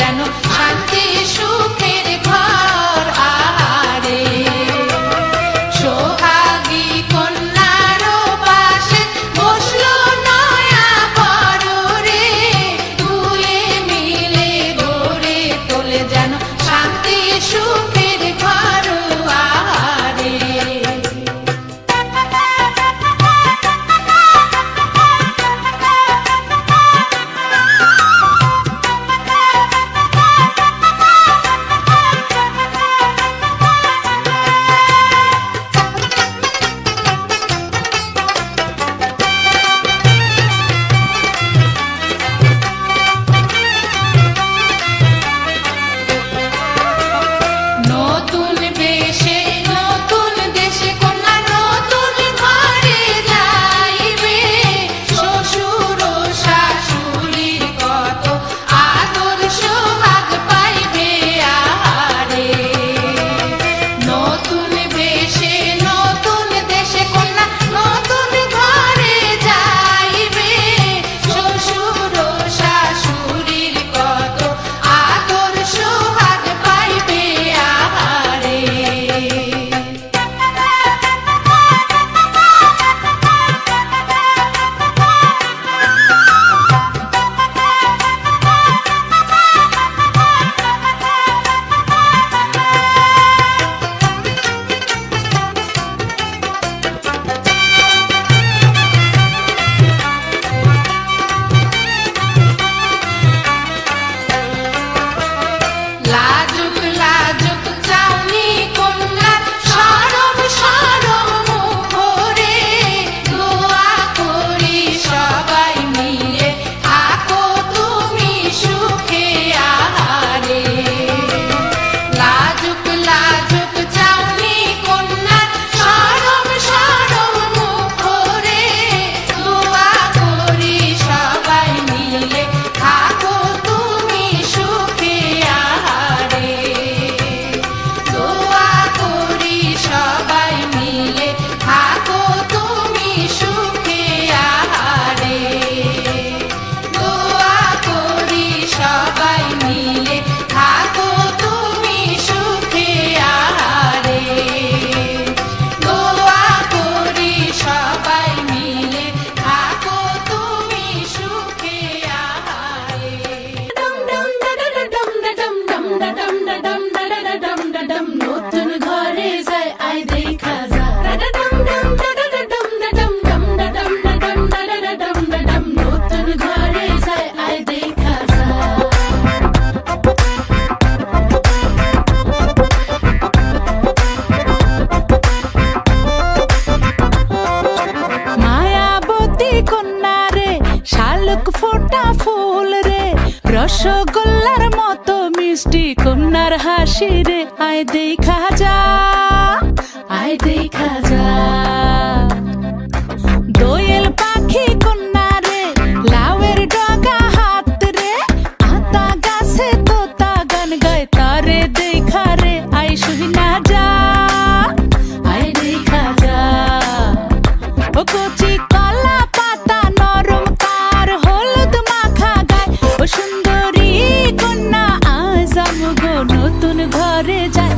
যেন শান্তি সুখের ঘর আহারে সোহাগী কন্যার পাশে বসলো নয়া বর রে দুয়ে মিলে গড়ে তোলে যেন শান্তি সুখের ঘর আহারে নতুন বেশে নতুন দেশে কন্যা নতুন ঘরে যাইবে শ্বশুর ও শাশুড়ির কত আদর সোহাগ পাইবে আহারে নতুন বেশে নতুন দেশে কন্যা নতুন ঘরে যাইবে শ্বশুর ও শাশুড়ির কত আদর সোহাগ পাইবে আহারে লাজুক লাজুক চাউনি কন্যার সরম সরম মুখরে দোয়া করি সবাই মিলে থাকো তুমি সুখে আহারে লাজুক লাজুক চাউনি কন্যার সরম সরম মুখরে দোয়া করি সবাই মিলে থাকো তুমি সুখে আহারে দোয়া করি সবাই মিলে থাকো তুমি সুখে আহারে দোয়া করি সবাই মিলে থাকো তুমি সুখে আহারে দোয়া করি সবাই মিলে থাকো তুমি সুখে আহারে নতুন ঘরে যায় আয় দেখা যা নতুন ঘরে যায় আয় দেখা যা মায়াবতী কন্যা রে শালুক ফোটা ফুল রে রসগোল্লার মতো মিষ্টি কন্যার হাসি রে আয় দেখা যা আয় দেখা যা দোয়েল পাখি কন্যা রে লাউয়ের ডগা হাত রে আতা গাছে তোতা গান গায় তারে দেখা রে আয় শুনা যা আয় দেখা যা ও কচি কলা পাতা নরম তার হলুদ মাখা গায় ও সুন্দরী কন্যা আজ আমগো নতুন ঘরে যায়